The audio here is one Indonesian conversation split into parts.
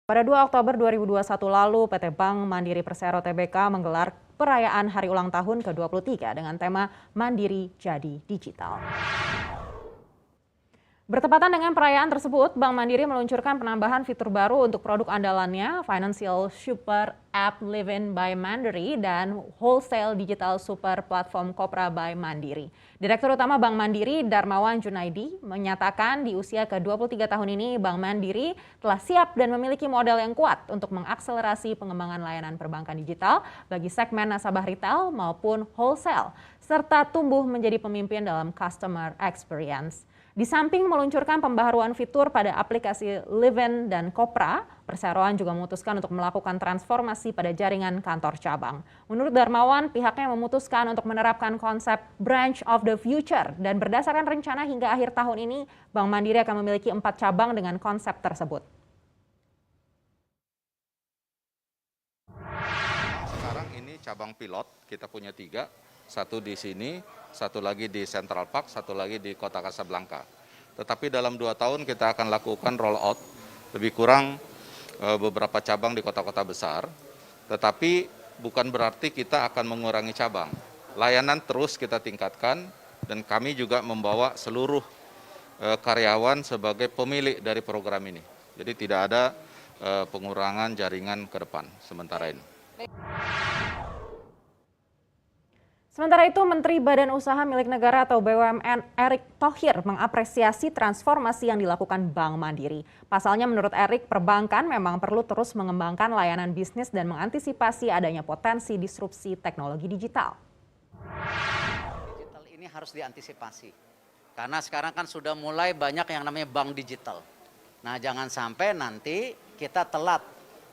Pada 2 Oktober 2021 lalu, PT Bank Mandiri Persero Tbk menggelar perayaan Hari Ulang Tahun ke-23 dengan tema Mandiri Jadi Digital. Bertepatan dengan perayaan tersebut, Bank Mandiri meluncurkan penambahan fitur baru untuk produk andalannya, Financial Super App Livin by Mandiri dan Wholesale Digital Super Platform Kopra by Mandiri. Direktur Utama Bank Mandiri, Darmawan Junaidi, menyatakan di usia ke-23 tahun ini, Bank Mandiri telah siap dan memiliki modal yang kuat untuk mengakselerasi pengembangan layanan perbankan digital bagi segmen nasabah retail maupun wholesale, serta tumbuh menjadi pemimpin dalam customer experience. Di samping meluncurkan pembaharuan fitur pada aplikasi Livin dan Kopra, Perseroan juga memutuskan untuk melakukan transformasi pada jaringan kantor cabang. Menurut Darmawan, pihaknya memutuskan untuk menerapkan konsep branch of the future dan berdasarkan rencana hingga akhir tahun ini, Bank Mandiri akan memiliki 4 cabang dengan konsep tersebut. Sekarang ini cabang pilot, kita punya 3, satu di sini, satu lagi di Central Park, satu lagi di Kota Kasablanka. Tetapi dalam 2 tahun kita akan lakukan roll out, lebih kurang beberapa cabang di kota-kota besar, tetapi bukan berarti kita akan mengurangi cabang. Layanan terus kita tingkatkan dan kami juga membawa seluruh karyawan sebagai pemilik dari program ini. Jadi tidak ada pengurangan jaringan ke depan sementara ini. Sementara itu, Menteri Badan Usaha Milik Negara atau BUMN Erick Thohir mengapresiasi transformasi yang dilakukan Bank Mandiri. Pasalnya menurut Erick, perbankan memang perlu terus mengembangkan layanan bisnis dan mengantisipasi adanya potensi disrupsi teknologi digital. Digital ini harus diantisipasi, karena sekarang kan sudah mulai banyak yang namanya bank digital. Nah, jangan sampai nanti kita telat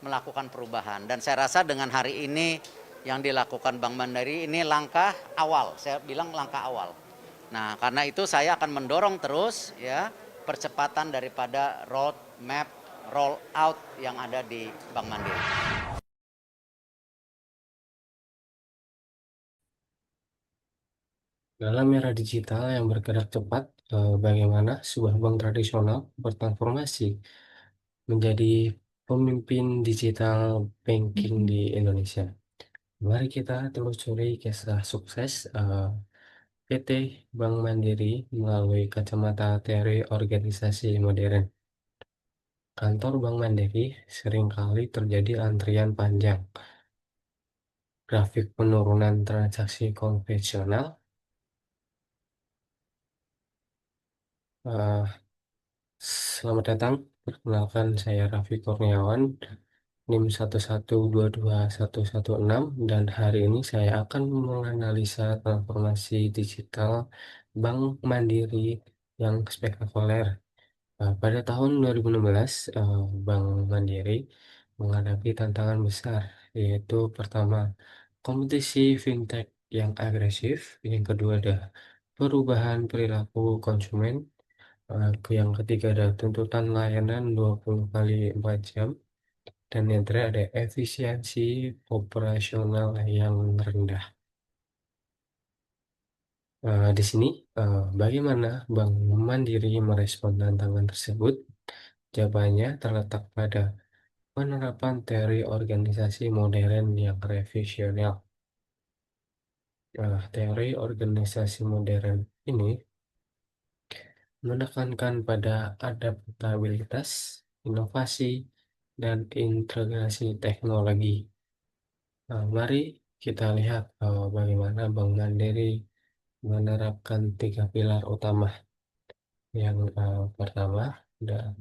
melakukan perubahan. Dan saya rasa dengan hari ini yang dilakukan Bank Mandiri ini langkah awal, saya bilang langkah awal. Nah, karena itu saya akan mendorong terus ya percepatan daripada roadmap roll out yang ada di Bank Mandiri. Dalam era digital yang bergerak cepat, bagaimana sebuah bank tradisional bertransformasi menjadi pemimpin digital banking di Indonesia. Mari kita telusuri kisah sukses PT Bank Mandiri melalui kacamata teori organisasi modern. Kantor Bank Mandiri seringkali terjadi antrian panjang, grafik penurunan transaksi konvensional, selamat datang, perkenalkan saya Raffi Kurniawan, NIM 1122116, dan hari ini saya akan menganalisa transformasi digital Bank Mandiri yang spektakuler. Pada tahun 2016, Bank Mandiri menghadapi tantangan besar, yaitu pertama, kompetisi fintech yang agresif, yang kedua ada perubahan perilaku konsumen, yang ketiga ada tuntutan layanan 20 kali 4 jam, dan yang terakhir ada efisiensi operasional yang rendah. Di sini, bagaimana Bank Mandiri merespon tantangan tersebut? Jawabannya terletak pada penerapan teori organisasi modern yang revisional. Teori organisasi modern ini menekankan pada adaptabilitas, inovasi, dan integrasi teknologi. Mari kita lihat bagaimana Bank Mandiri menerapkan 3 pilar utama. Yang pertama, ada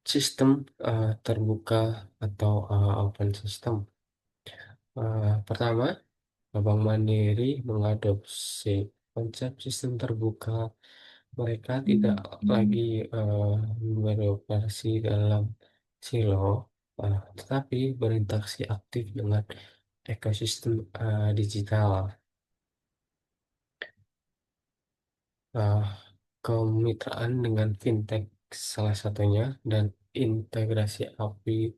sistem terbuka atau open system. Pertama, Bank Mandiri mengadopsi konsep sistem terbuka. Mereka tidak lagi beroperasi dalam silo, tetapi berinteraksi aktif dengan ekosistem digital. Kemitraan dengan fintech salah satunya, dan integrasi API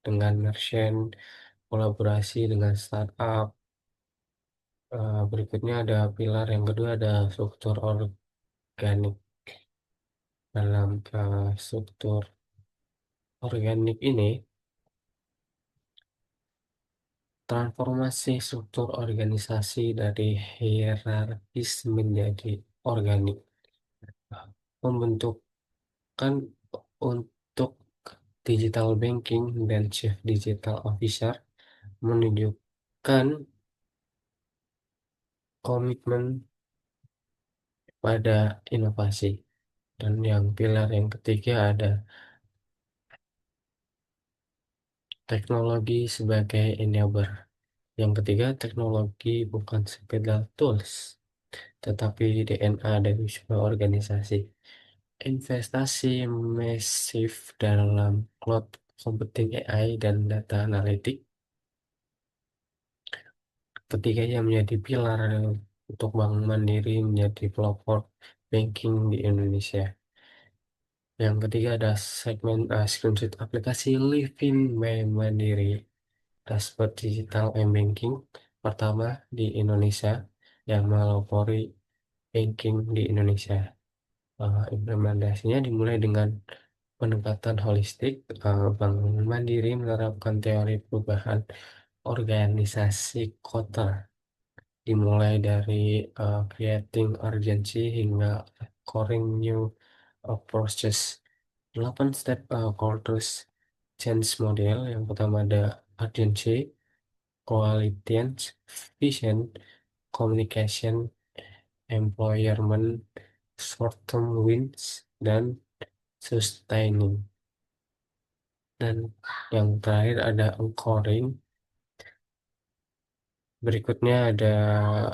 dengan merchant, kolaborasi dengan startup. Berikutnya ada pilar yang kedua, ada struktur organik. Dalam struktur organik ini, transformasi struktur organisasi dari hierarkis menjadi organik, membentukkan untuk digital banking dan chief digital officer menunjukkan komitmen pada inovasi. Dan yang pilar yang ketiga ada teknologi sebagai enabler. Yang ketiga, teknologi bukan sekedar tools, tetapi DNA dari sebuah organisasi. Investasi masif dalam cloud computing AI dan data analitik. Ketiganya menjadi pilar untuk Bank Mandiri menjadi pelopor banking di Indonesia. Yang ketiga ada segmen screenshot aplikasi Livin by Mandiri, dashboard digital m-banking pertama di Indonesia yang melopori banking di Indonesia. Implementasinya dimulai dengan pendekatan holistik. Bank Mandiri menerapkan teori perubahan organisasi kota, dimulai dari creating urgency hingga coring new approaches. 8 step cultures change model. Yang pertama ada urgency, coalitions, vision, communication, employment, short-term wins, dan sustaining. Dan yang terakhir ada anchoring. Berikutnya ada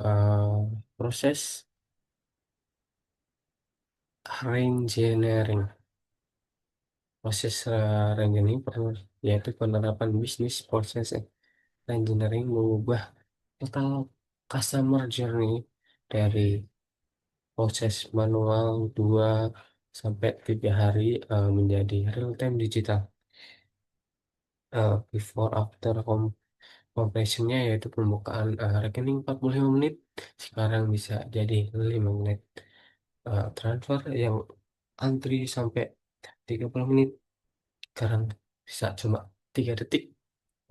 uh, proses reengineering. Proses reengineering yaitu penerapan bisnis proses reengineering mengubah total customer journey dari proses manual 2 sampai 3 hari menjadi real time digital. Before after compressionnya yaitu pembukaan rekening 45 menit sekarang bisa jadi 5 menit. Transfer yang antri sampai 30 menit sekarang bisa cuma 3 detik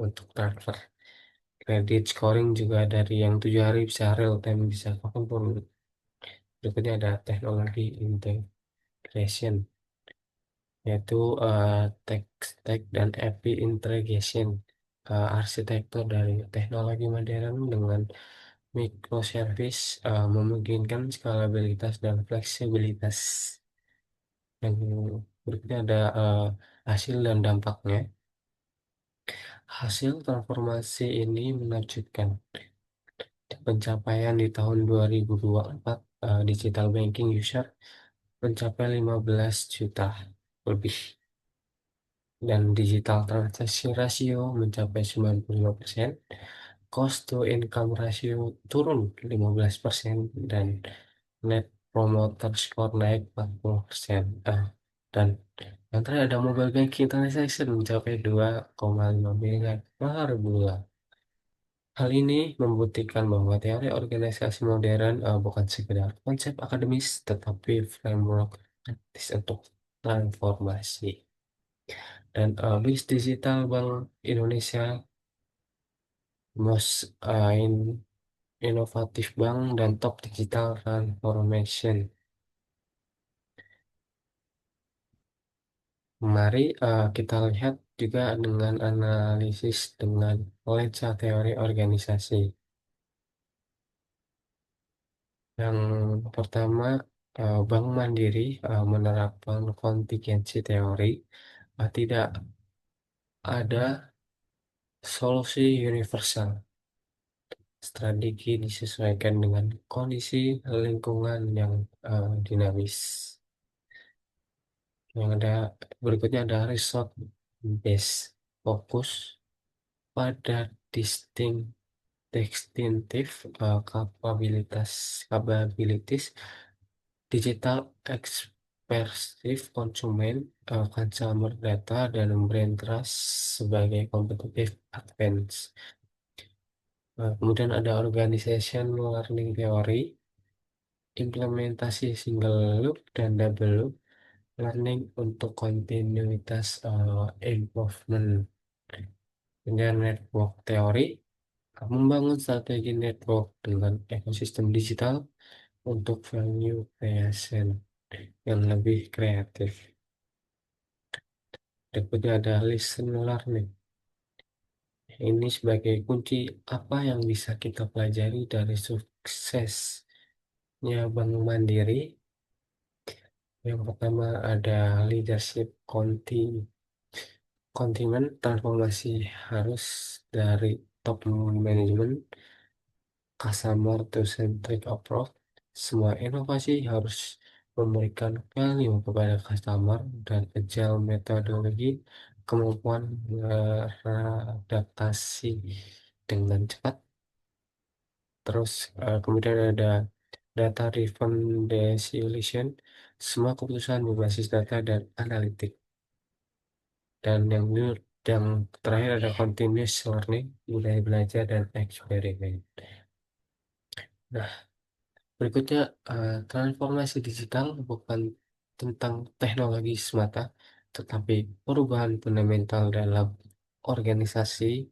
untuk transfer. Credit scoring juga dari yang 7 hari bisa real time, bisa kapanpun. Berikutnya ada teknologi integration, yaitu tech stack dan API integration. Arsitektur dari teknologi modern dengan microservice memungkinkan skalabilitas dan fleksibilitas. Yang berikutnya ada hasil dan dampaknya. Hasil transformasi ini menunjukkan pencapaian di tahun 2024 digital banking user mencapai 15 juta lebih dan digital transaksi rasio mencapai 95%, cost to income ratio turun 15% dan net promoter score naik 40%. Dan yang terakhir ada mobile banking transaction mencapai 2,5 miliar per bulan. Hal ini membuktikan bahwa teori organisasi modern bukan sekedar konsep akademis, tetapi framework praktis untuk transformasi. Dan BIS Digital Bank Indonesia most inovatif bank dan top digital transformation. Mari kita lihat juga dengan analisis dengan lensa teori organisasi. Yang pertama, Bank Mandiri menerapkan kontingensi teori. Tidak ada solusi universal. Strategi disesuaikan dengan kondisi lingkungan yang dinamis. Yang ada berikutnya ada result based, fokus pada distinctive capabilities digital expressive konsumen, consumer data, dan brand trust sebagai competitive advantage. Kemudian ada organization learning theory, implementasi single loop dan double loop, learning untuk kontinuitas improvement. Dengan network teori, membangun strategi network dengan ekosistem digital untuk value creation yang lebih kreatif. Berikutnya ada listen learning. Ini sebagai kunci apa yang bisa kita pelajari dari suksesnya Bank Mandiri. Yang pertama ada leadership kontinen transformasi harus dari top management, customer to centric approach. Semua inovasi harus memberikan value kepada customer dan agile metodologi, kemampuan beradaptasi dengan cepat. Terus kemudian ada data driven decision, semua keputusan berbasis data dan analitik. Dan yang terakhir ada continuous learning, budaya belajar dan eksperimen. Nah, berikutnya transformasi digital bukan tentang teknologi semata, tetapi perubahan fundamental dalam organisasi,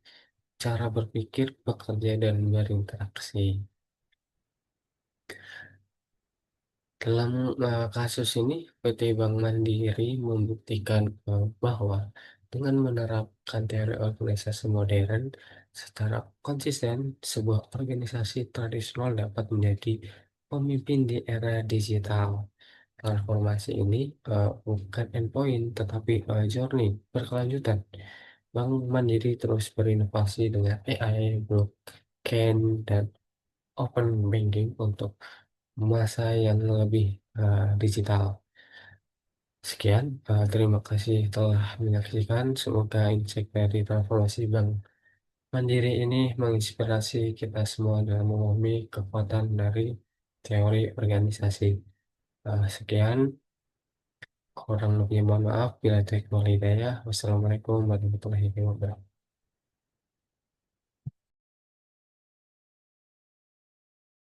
cara berpikir, bekerja, dan berinteraksi. Dalam kasus ini, PT Bank Mandiri membuktikan bahwa dengan menerapkan teori organisasi modern secara konsisten, sebuah organisasi tradisional dapat menjadi pemimpin di era digital. Transformasi ini bukan endpoint, tetapi journey berkelanjutan. Bank Mandiri terus berinovasi dengan AI, blockchain, dan open banking untuk masa yang lebih digital. Sekian, terima kasih telah menyaksikan. Semoga insight dari transformasi Bank Mandiri ini menginspirasi kita semua dalam memahami kekuatan dari teori organisasi. Sekian, kurang lebih mohon maaf bila ada hidayah. Wassalamualaikum warahmatullahi wabarakatuh.